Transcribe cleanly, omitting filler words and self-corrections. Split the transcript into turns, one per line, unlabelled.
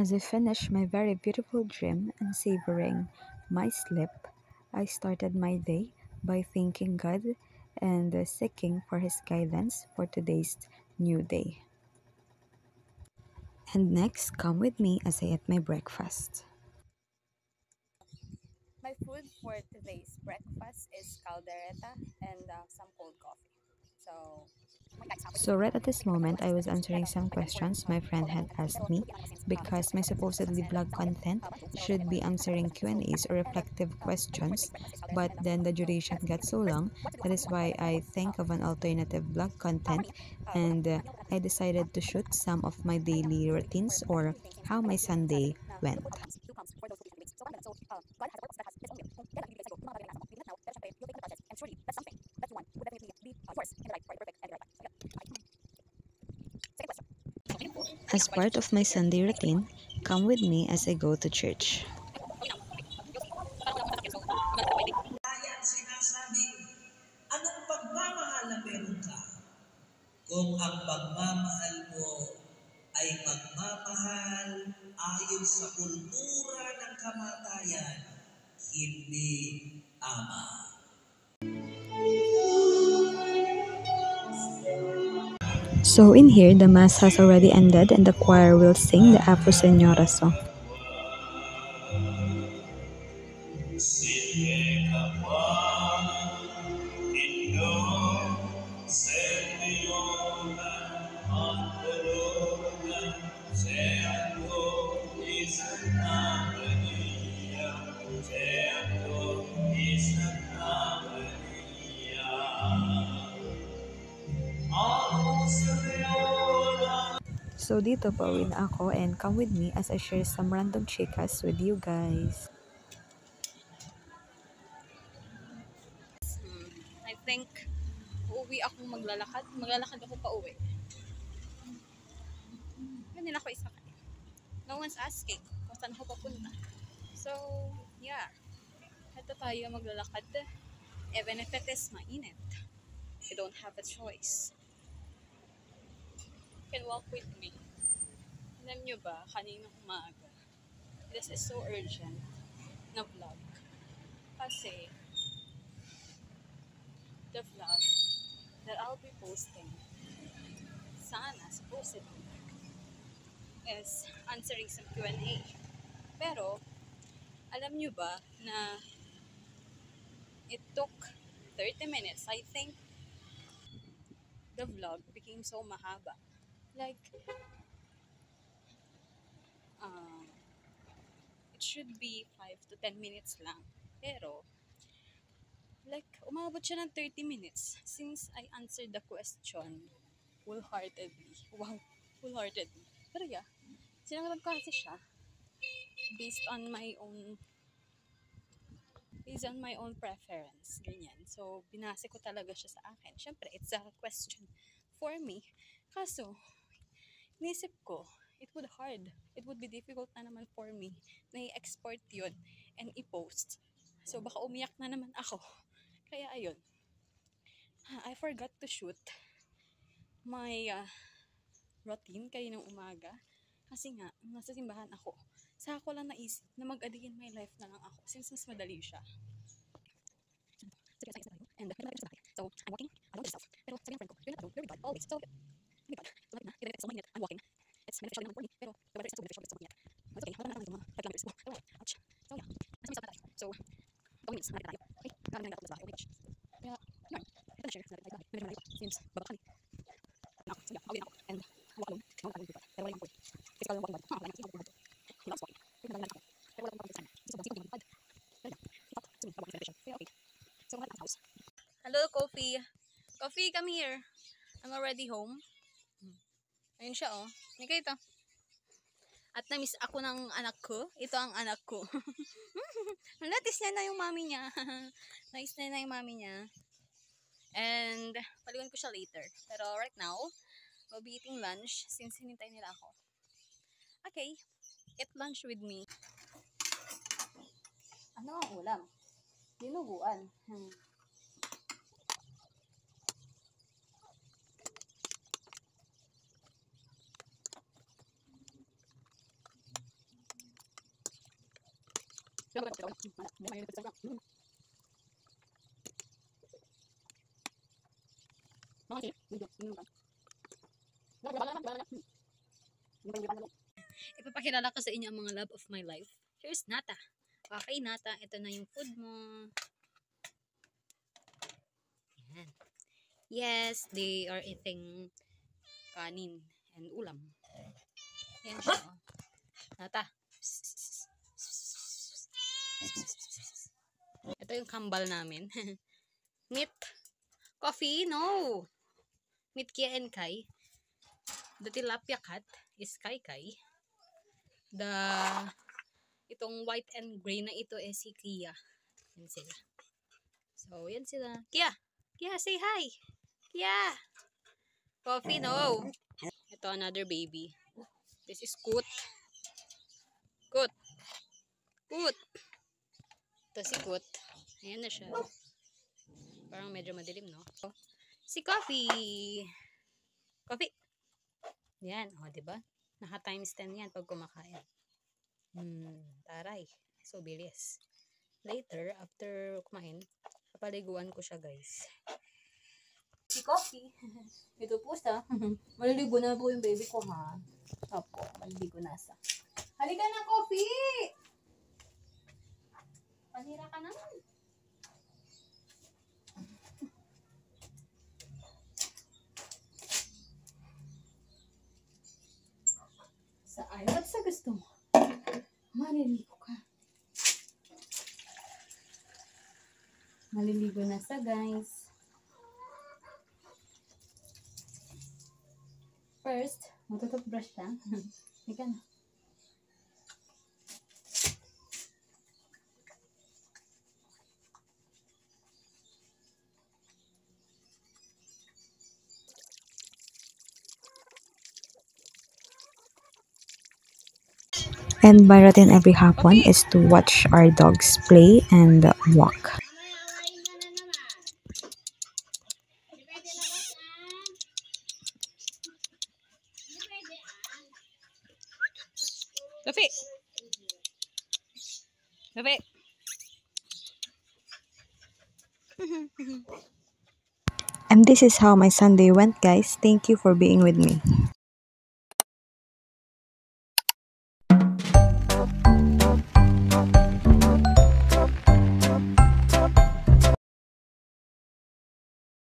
As I finished my very beautiful dream and savoring my sleep, I started my day by thanking God and seeking for His guidance for today's new day. And next, come with me as I eat my breakfast.
My food for today's breakfast is caldereta and some cold coffee. So,
So, right at this moment, I was answering some questions my friend had asked me because my supposedly blog content should be answering Q&As or reflective questions, but then the duration got so long. That is why I think of an alternative blog content and I decided to shoot some of my daily routines or how my Sunday went. As part of my Sunday routine, come with me as I go to church.
Kaya ang sinasabing, anong pagmamahal na meron ka? Kung ang pagmamahal mo ay magmamahal ayon sa kultura ng kamatayan, hindi tama.
So in here, the mass has already ended and the choir will sing the Apo Senora song.
Sige kapwa, Indo, Senora, Antologa, Seato, Isana Maria, Seato, Isana Maria. Ako sa Leona.
So dito pauwi na ako and come with me as I share some random chikas with you guys.
I think uuwi ako maglalakad. Maglalakad ako pa uwi. Ganun ako isakay. No one's asking kung saan ako papunta. So, yeah. Ito tayo maglalakad. Even if it is mainit. You don't have a choice. You can walk with me. Alam nyo ba, kaninang umaga, this is so urgent na vlog. Kasi, the vlog that I'll be posting, sana, supposedly, is answering some Q&A. Pero, alam nyo ba na it took 30 minutes, I think, the vlog became so mahaba. Like, it should be 5 to 10 minutes lang. Pero, like, umabot siya ng 30 minutes since I answered the question wholeheartedly. Wow, wholeheartedly. Pero yeah, sinagot ko kasi siya based on my own preference. Ganyan. So, binase ko talaga siya sa akin. Siyempre, it's a question for me. Kaso, inisip ko, it would be difficult na naman for me na i-export yun and i-post. So, baka umiyak na naman ako. Kaya, ayun. I forgot to shoot my routine kayo ng umaga. Kasi nga, nasa simbahan ako. Saka ko lang naisip na mag-a-day in my life na lang ako since mas madali siya. And so, I'm walking along myself. Pero sabi ng friend ko, you're not alone, you're with God, always. So, I'm with God. So, like na, even if it's so mainit, I'm walking. It's beneficial naman for me, pero the weather is not so beneficial, it's so mainit. It's okay, wala na lang yung mga 5 kilometers ko. Pero, ouch. So, yeah. Nasa may stop na tayo. So, going minutes, malapit tayo. Okay, kami na ako sa bahay. Okay, kaya, yun. Ito na share, malapit tayo bahay. Medyo malayo. Since, baba kami. Ako. So, yeah, awin ako. And, I walk alone. I walk alone with God. Pero wala yung walking. Physical walking bad. Wala yung physical walking bad. He loves walking. Pero nagalang ako. Pero wala akong walking time. So, sobrang sipag yung bad. Pero yeah, he thought to me, walking is beneficial. Pero okay. So, we're at house. Hello, Kofi. Kofi, come here. I'm already home. Ayun siya, oh. Hindi ito. At na-miss ako ng anak ko. Ito ang anak ko. Natis niya na yung mami niya. Nice na yung mami niya. And, paliwan ko siya later. Pero right now, we'll be eating lunch since hinintay nila ako. Okay, eat lunch with me. Ano ang ulam? Dinuguan. Ipapakilala ko sa inyo ang mga love of my life. Here's Nata. Okay, Nata, ito na yung food mo. Yan. Yes, they are eating kanin and ulam. Yan siya, oh. Nata. Ito yung kambal namin. Meet. Coffee? No. Meet Kia and Kai. The tilapia cat is Kai Kai. Itong white and gray na ito is si Kia. Yan sila. So, yan sila. Kia! Kia, say hi! Kia! Coffee? No. Ito, another baby. This is Coot. Coot. Coot. Ito si Coot. Ayan na siya. Parang medyo madilim, no? Si Coffee. Coffee. Yan. O, diba? Naka times 10 yan pag kumakain. Taray. So, bilis. Later, after kumain, papaliguan ko siya, guys. Si Coffee. Ito po siya. Maliligo na po yung baby ko, ha? Opo, maliligo na siya. Halika na, Coffee! Panira ka naman. Sa ayaw at sa gusto mo, maliligo ka. Maliligo na sa guys. First, matututbrush lang. Ika na.
And my routine every hapon is to watch our dogs play and walk.
Coffee! Coffee!
And this is how my Sunday went, guys. Thank you for being with me.